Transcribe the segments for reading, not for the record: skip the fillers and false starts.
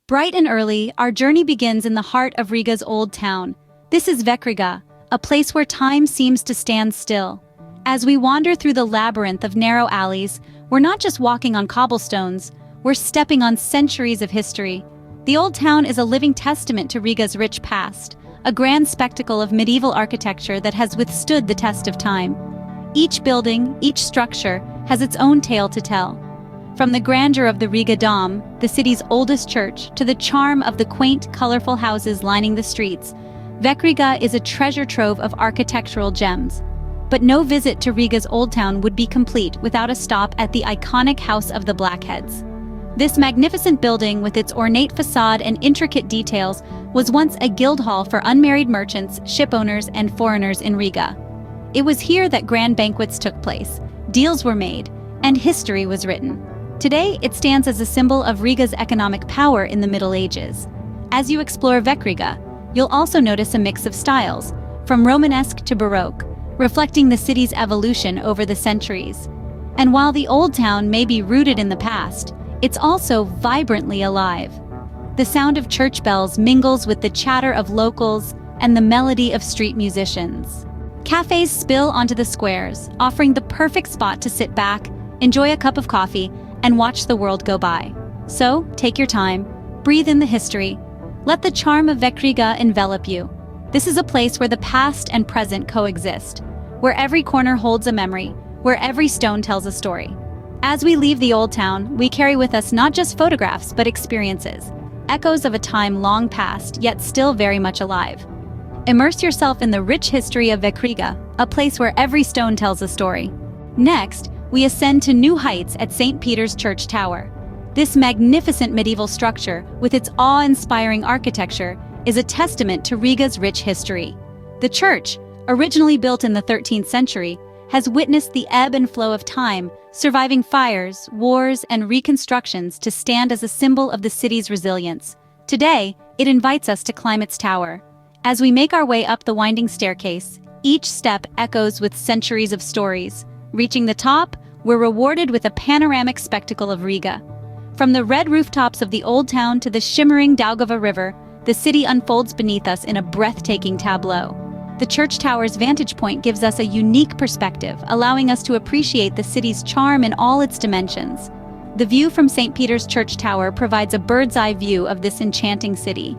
Bright and early, our journey begins in the heart of Riga's old town. This is Vecriga, a place where time seems to stand still. As we wander through the labyrinth of narrow alleys, we're not just walking on cobblestones, we're stepping on centuries of history. The old town is a living testament to Riga's rich past, a grand spectacle of medieval architecture that has withstood the test of time. Each building, each structure, has its own tale to tell. From the grandeur of the Riga Dom, the city's oldest church, to the charm of the quaint, colorful houses lining the streets, Vecriga is a treasure trove of architectural gems. But no visit to Riga's old town would be complete without a stop at the iconic House of the Blackheads. This magnificent building, with its ornate facade and intricate details, was once a guild hall for unmarried merchants, shipowners, and foreigners in Riga. It was here that grand banquets took place, deals were made, and history was written. Today, it stands as a symbol of Riga's economic power in the Middle Ages. As you explore Vecriga, you'll also notice a mix of styles, from Romanesque to Baroque, reflecting the city's evolution over the centuries. And while the old town may be rooted in the past, it's also vibrantly alive. The sound of church bells mingles with the chatter of locals and the melody of street musicians. Cafes spill onto the squares, offering the perfect spot to sit back, enjoy a cup of coffee, and watch the world go by. So, take your time, breathe in the history, let the charm of Vecriga envelop you. This is a place where the past and present coexist, where every corner holds a memory, where every stone tells a story. As we leave the old town, we carry with us not just photographs but experiences, echoes of a time long past yet still very much alive. Immerse yourself in the rich history of Vecriga, a place where every stone tells a story. Next, we ascend to new heights at St. Peter's Church Tower. This magnificent medieval structure, with its awe-inspiring architecture, is a testament to Riga's rich history. The church, originally built in the 13th century, has witnessed the ebb and flow of time, surviving fires, wars, and reconstructions to stand as a symbol of the city's resilience. Today, it invites us to climb its tower. As we make our way up the winding staircase, each step echoes with centuries of stories. Reaching the top, we're rewarded with a panoramic spectacle of Riga. From the red rooftops of the old town to the shimmering Daugava River, the city unfolds beneath us in a breathtaking tableau. The church tower's vantage point gives us a unique perspective, allowing us to appreciate the city's charm in all its dimensions. The view from St. Peter's Church Tower provides a bird's-eye view of this enchanting city.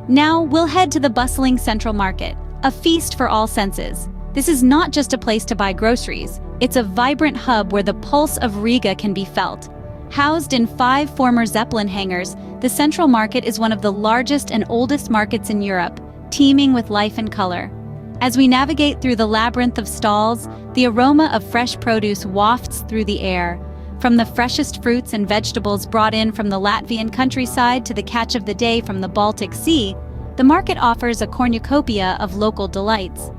Now, we'll head to the bustling Central Market, a feast for all senses. This is not just a place to buy groceries, it's a vibrant hub where the pulse of Riga can be felt. Housed in 5 former zeppelin hangars, the Central Market is one of the largest and oldest markets in Europe, teeming with life and color. As we navigate through the labyrinth of stalls, the aroma of fresh produce wafts through the air. From the freshest fruits and vegetables brought in from the Latvian countryside to the catch of the day from the Baltic Sea, the market offers a cornucopia of local delights.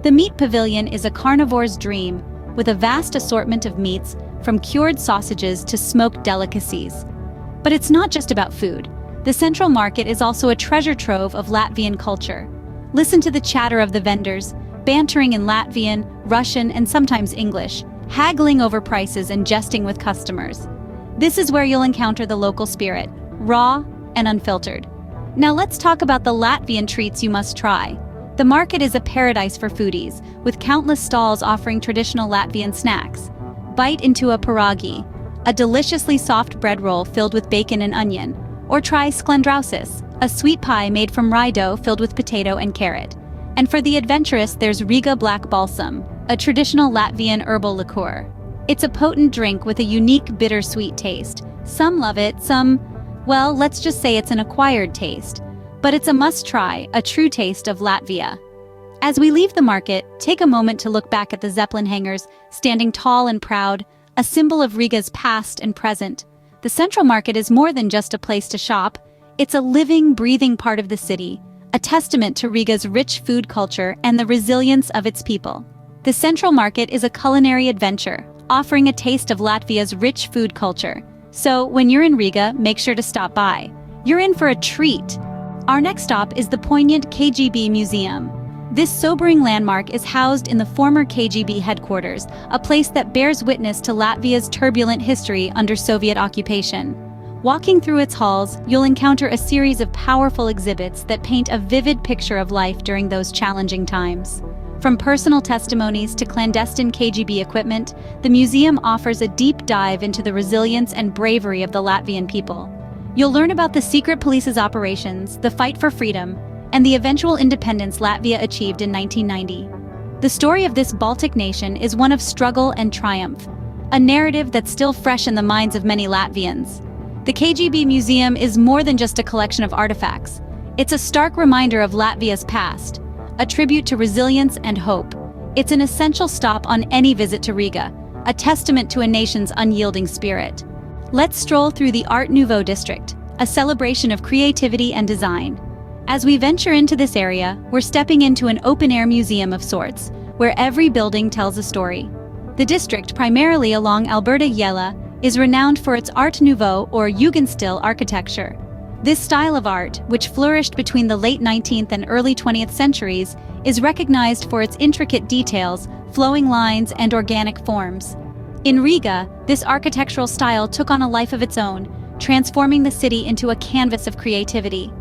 The meat pavilion is a carnivore's dream, with a vast assortment of meats, from cured sausages to smoked delicacies. But it's not just about food. The Central Market is also a treasure trove of Latvian culture. Listen to the chatter of the vendors, bantering in Latvian, Russian, and sometimes English, haggling over prices and jesting with customers. This is where you'll encounter the local spirit, raw and unfiltered. Now let's talk about the Latvian treats you must try. The market is a paradise for foodies, with countless stalls offering traditional Latvian snacks. Bite into a pierogi, a deliciously soft bread roll filled with bacon and onion, or try sklendrausis, a sweet pie made from rye dough filled with potato and carrot. And for the adventurous, there's Riga Black Balsam, a traditional Latvian herbal liqueur. It's a potent drink with a unique bittersweet taste. Some love it, well, let's just say it's an acquired taste. But it's a must-try, a true taste of Latvia. As we leave the market, take a moment to look back at the zeppelin hangars, standing tall and proud, a symbol of Riga's past and present. The Central Market is more than just a place to shop. It's a living, breathing part of the city, a testament to Riga's rich food culture and the resilience of its people. The Central Market is a culinary adventure, offering a taste of Latvia's rich food culture. So, when you're in Riga, make sure to stop by. You're in for a treat. Our next stop is the poignant KGB Museum. This sobering landmark is housed in the former KGB headquarters, a place that bears witness to Latvia's turbulent history under Soviet occupation. Walking through its halls, you'll encounter a series of powerful exhibits that paint a vivid picture of life during those challenging times. From personal testimonies to clandestine KGB equipment, the museum offers a deep dive into the resilience and bravery of the Latvian people. You'll learn about the secret police's operations, the fight for freedom, and the eventual independence Latvia achieved in 1990. The story of this Baltic nation is one of struggle and triumph, a narrative that's still fresh in the minds of many Latvians. The KGB Museum is more than just a collection of artifacts. It's a stark reminder of Latvia's past, a tribute to resilience and hope. It's an essential stop on any visit to Riga, a testament to a nation's unyielding spirit. Let's stroll through the Art Nouveau district, a celebration of creativity and design. As we venture into this area, we're stepping into an open-air museum of sorts, where every building tells a story. The district, primarily along Alberta iela, is renowned for its Art Nouveau or Jugendstil architecture. This style of art, which flourished between the late 19th and early 20th centuries, is recognized for its intricate details, flowing lines, and organic forms. In Riga, this architectural style took on a life of its own, transforming the city into a canvas of creativity.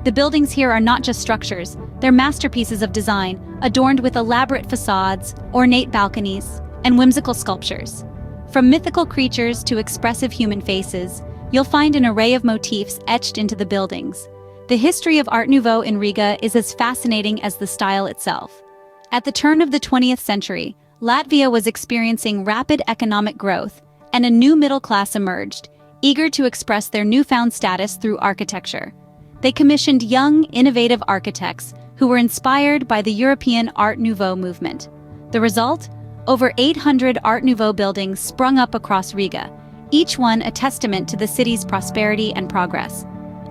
The buildings here are not just structures, they're masterpieces of design, adorned with elaborate facades, ornate balconies, and whimsical sculptures. From mythical creatures to expressive human faces, you'll find an array of motifs etched into the buildings. The history of Art Nouveau in Riga is as fascinating as the style itself. At the turn of the 20th century, Latvia was experiencing rapid economic growth, and a new middle class emerged, eager to express their newfound status through architecture. They commissioned young, innovative architects who were inspired by the European Art Nouveau movement. The result? Over 800 Art Nouveau buildings sprung up across Riga, each one a testament to the city's prosperity and progress.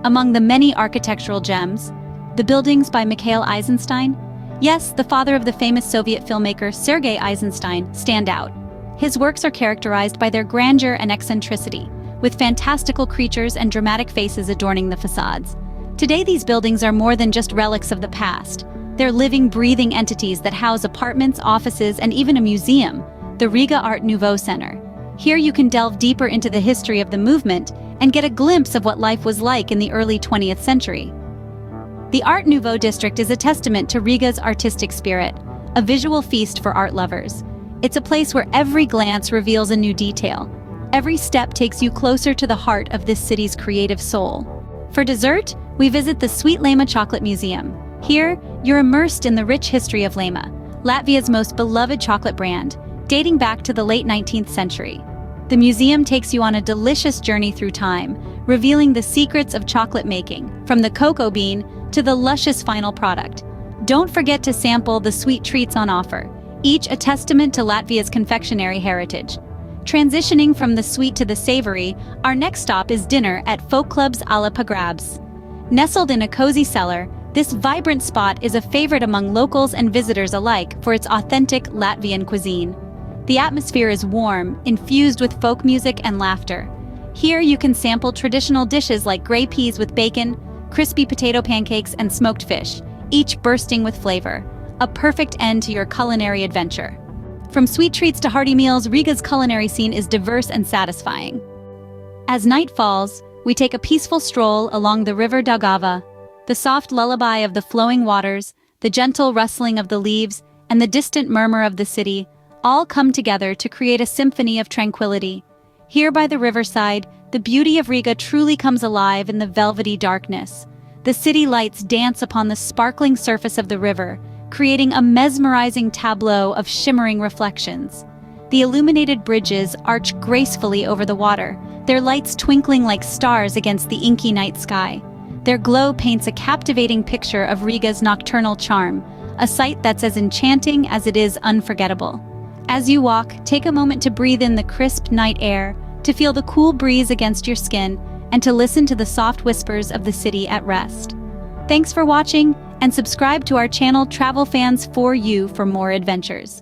Among the many architectural gems, the buildings by Mikhail Eisenstein, yes, the father of the famous Soviet filmmaker Sergei Eisenstein, stand out. His works are characterized by their grandeur and eccentricity, with fantastical creatures and dramatic faces adorning the facades. Today, these buildings are more than just relics of the past. They're living, breathing entities that house apartments, offices, and even a museum, the Riga Art Nouveau Center. Here you can delve deeper into the history of the movement and get a glimpse of what life was like in the early 20th century. The Art Nouveau district is a testament to Riga's artistic spirit, a visual feast for art lovers. It's a place where every glance reveals a new detail. Every step takes you closer to the heart of this city's creative soul. For dessert, we visit the Sweet Laima Chocolate Museum. Here, you're immersed in the rich history of Laima, Latvia's most beloved chocolate brand, dating back to the late 19th century. The museum takes you on a delicious journey through time, revealing the secrets of chocolate making, from the cocoa bean to the luscious final product. Don't forget to sample the sweet treats on offer, each a testament to Latvia's confectionery heritage. Transitioning from the sweet to the savory, our next stop is dinner at Folkklubs à la Pagrabs. Nestled in a cozy cellar, this vibrant spot is a favorite among locals and visitors alike for its authentic Latvian cuisine. The atmosphere is warm, infused with folk music and laughter. Here you can sample traditional dishes like grey peas with bacon, crispy potato pancakes, and smoked fish, each bursting with flavor. A perfect end to your culinary adventure. From sweet treats to hearty meals, Riga's culinary scene is diverse and satisfying. As night falls, we take a peaceful stroll along the river Daugava. The soft lullaby of the flowing waters, the gentle rustling of the leaves, and the distant murmur of the city all come together to create a symphony of tranquility. Here by the riverside, the beauty of Riga truly comes alive in the velvety darkness. The city lights dance upon the sparkling surface of the river, creating a mesmerizing tableau of shimmering reflections. The illuminated bridges arch gracefully over the water, their lights twinkling like stars against the inky night sky. Their glow paints a captivating picture of Riga's nocturnal charm, a sight that's as enchanting as it is unforgettable. As you walk, take a moment to breathe in the crisp night air, to feel the cool breeze against your skin, and to listen to the soft whispers of the city at rest. Thanks for watching, and subscribe to our channel Travel Fans for you for more adventures.